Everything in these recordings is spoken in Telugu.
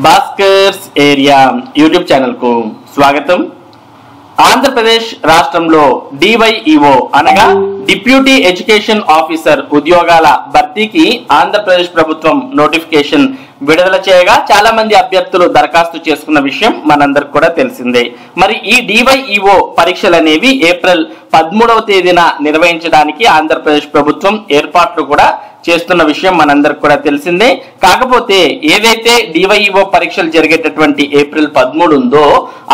భాస్కర్స్ ఏరియా యూట్యూబ్ ఛానల్ కు స్వాగతం. ఆంధ్రప్రదేశ్ రాష్ట్రంలో డివైఈఓ అనగా డిప్యూటీ ఎడ్యుకేషన్ ఆఫీసర్ ఉద్యోగాల భర్తీకి ఆంధ్రప్రదేశ్ ప్రభుత్వం నోటిఫికేషన్ విడుదల చేయగా చాలా మంది అభ్యర్థులు దరఖాస్తు చేసుకున్న విషయం మనందరికి కూడా తెలిసిందే. మరి ఈ డివైఈఓ పరీక్షలు అనేవి ఏప్రిల్ 13వ తేదీన నిర్వహించడానికి ఆంధ్రప్రదేశ్ ప్రభుత్వం ఏర్పాట్లు కూడా చేస్తున్న విషయం మనందరికి కూడా తెలిసిందే. కాకపోతే ఏదైతే డివైఈఓ పరీక్షలు జరిగేటటువంటి ఏప్రిల్ 13 ఉందో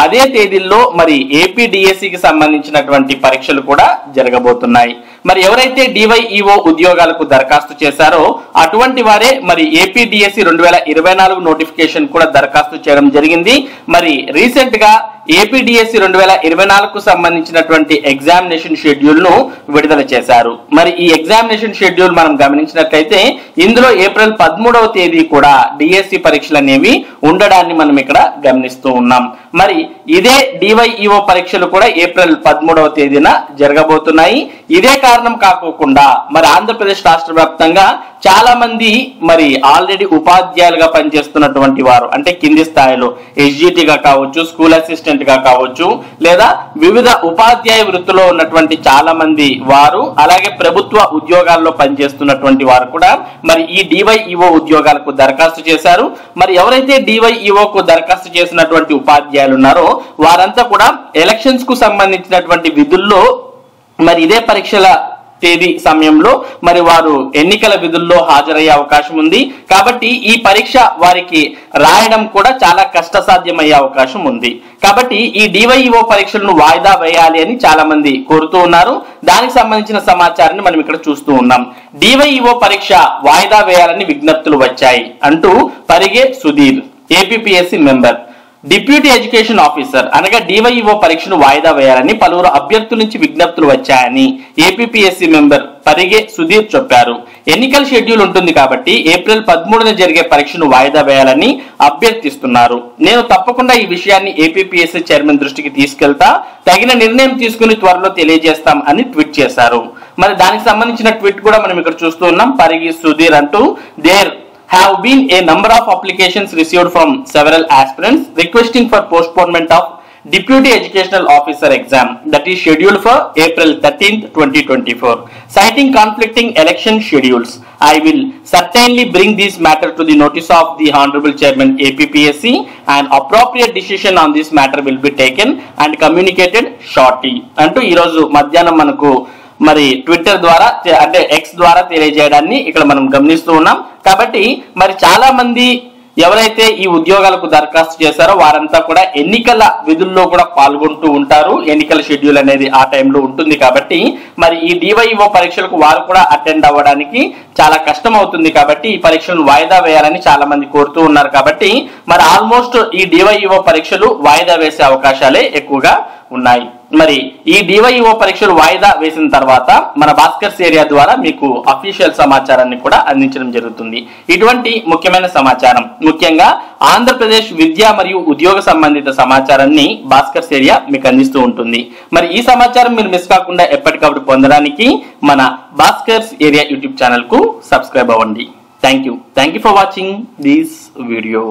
అదే తేదీల్లో మరి ఏపీడిఎస్సికి సంబంధించినటువంటి పరీక్షలు కూడా జరగబోతున్నాయి. మరి ఎవరైతే డివైఈఓ ఉద్యోగాలకు దరఖాస్తు చేశారో అటువంటి వారే మరి ఏపీడిఎస్సి 2024 నోటిఫికేషన్ కూడా దరఖాస్తు చేయడం జరిగింది. మరి రీసెంట్ గా ఏపీడిఎస్సి 2024 సంబంధించినటువంటి ఎగ్జామినేషన్ షెడ్యూల్ ను విడుదల చేశారు. మరి ఈ ఎగ్జామినేషన్ షెడ్యూల్ మనం గమనించినట్లయితే ఇందులో ఏప్రిల్ 13వ తేదీ కూడా డిఎస్సి పరీక్షలు అనేవి ఉండడాన్ని మనం ఇక్కడ గమనిస్తూ ఉన్నాం. మరి ఇదే డివైఈఓ పరీక్షలు కూడా ఏప్రిల్ 13వ తేదీన జరగబోతున్నాయి. ఇదే కారణం కాకోకుండా మరి ఆంధ్రప్రదేశ్ రాష్ట్ర వ్యాప్తంగా చాలా మంది మరి ఆల్రెడీ ఉపాధ్యాయులుగా పనిచేస్తున్నటువంటి వారు, అంటే కింది స్థాయిలో ఎస్జిటిగా కావచ్చు, స్కూల్ అసిస్టెంట్ గా కావచ్చు, లేదా వివిధ ఉపాధ్యాయ వృత్తిలో ఉన్నటువంటి చాలా మంది వారు, అలాగే ప్రభుత్వ ఉద్యోగాల్లో పనిచేస్తున్నటువంటి వారు కూడా మరి ఈ డివైఈఓ ఉద్యోగాలకు దరఖాస్తు చేశారు. మరి ఎవరైతే డివైఈఓకు దరఖాస్తు చేసినటువంటి ఉపాధ్యాయులు ఉన్నారో వారంతా కూడా ఎలక్షన్స్ కు సంబంధించినటువంటి విధుల్లో మరి ఇదే పరీక్షల తేదీ సమయంలో మరి వారు ఎన్నికల విధుల్లో హాజరయ్యే అవకాశం ఉంది. కాబట్టి ఈ పరీక్ష వారికి రాయడం కూడా చాలా కష్టసాధ్యమయ్యే అవకాశం ఉంది. కాబట్టి ఈ డివైఈఓ పరీక్షలను వాయిదా వేయాలి అని చాలా మంది కోరుతూ ఉన్నారు. దానికి సంబంధించిన సమాచారాన్ని మనం ఇక్కడ చూస్తూ ఉన్నాం. డివైఈఓ పరీక్ష వాయిదా వేయాలని విజ్ఞప్తులు వచ్చాయి అంటూ Parige Sudheer, APPSC member, deputy education officer అనగా డివైఈఓ పరీక్షను వాయిదా వేయాలని పలువురు అభ్యర్థుల నుంచి విజ్ఞప్తులు వచ్చాయని ఏపీపీఎస్సీ మెంబర్ పరిగే సుధీర్ చెప్పారు. ఎన్నికల షెడ్యూల్ ఉంటుంది కాబట్టి ఏప్రిల్ 13న జరిగే పరీక్షను వాయిదా వేయాలని అభ్యర్థిస్తున్నారు. నేను తప్పకుండా ఈ విషయాన్ని ఏపీపీఎస్సీ చైర్మన్ దృష్టికి తీసుకెళ్తా, తగిన నిర్ణయం తీసుకుని త్వరలో తెలియజేస్తాం అని ట్వీట్ చేశారు. మరి దానికి సంబంధించిన ట్వీట్ కూడా మనం ఇక్కడ చూస్తూ ఉన్నాం. పరిగే సుధీర్ అంటూ there have been a number of applications received from several aspirants requesting for postponement of Deputy Educational Officer exam that is scheduled for April 13th, 2024. Citing conflicting election schedules, I will certainly bring this matter to the notice of the Honorable Chairman APPSC and appropriate decision on this matter will be taken and communicated shortly. అంటూ ఈ రోజు మధ్యాహ్నం మనకు మరి ట్విట్టర్ ద్వారా అంటే ఎక్స్ ద్వారా తెలియజేయడాన్ని ఇక్కడ మనం గమనిస్తూ ఉన్నాం. కాబట్టి మరి చాలా మంది ఎవరైతే ఈ ఉద్యోగాలకు దరఖాస్తు చేశారో వారంతా కూడా ఎన్నికల విధుల్లో కూడా పాల్గొంటూ ఉంటారు. ఎన్నికల షెడ్యూల్ అనేది ఆ టైంలో ఉంటుంది. కాబట్టి మరి ఈ డివైఈఓ పరీక్షలకు వారు కూడా అటెండ్ అవ్వడానికి చాలా కష్టం అవుతుంది. కాబట్టి ఈ పరీక్షలను వాయిదా వేయాలని చాలా మంది కోరుతూ ఉన్నారు. కాబట్టి మరి ఆల్మోస్ట్ ఈ డివైఈఓ పరీక్షలు వాయిదా వేసే అవకాశాలే ఎక్కువగా ఉన్నాయి. మరి ఈ డివైఈఓ పరీక్షలు వాయిదా వేసిన తర్వాత మన భాస్కర్స్ ఏరియా ద్వారా మీకు అఫీషియల్ సమాచారాన్ని కూడా అందించడం జరుగుతుంది. ఇటువంటి ముఖ్యమైన సమాచారం, ముఖ్యంగా ఆంధ్రప్రదేశ్ విద్య మరియు ఉద్యోగ సంబంధిత సమాచారాన్ని భాస్కర్స్ ఏరియా మీకు అందిస్తూ ఉంటుంది. మరి ఈ సమాచారం మీరు మిస్ కాకుండా ఎప్పటికప్పుడు పొందడానికి మన భాస్కర్స్ ఏరియా యూట్యూబ్ ఛానల్ కు సబ్స్క్రైబ్ అవ్వండి. Thank you for watching this video.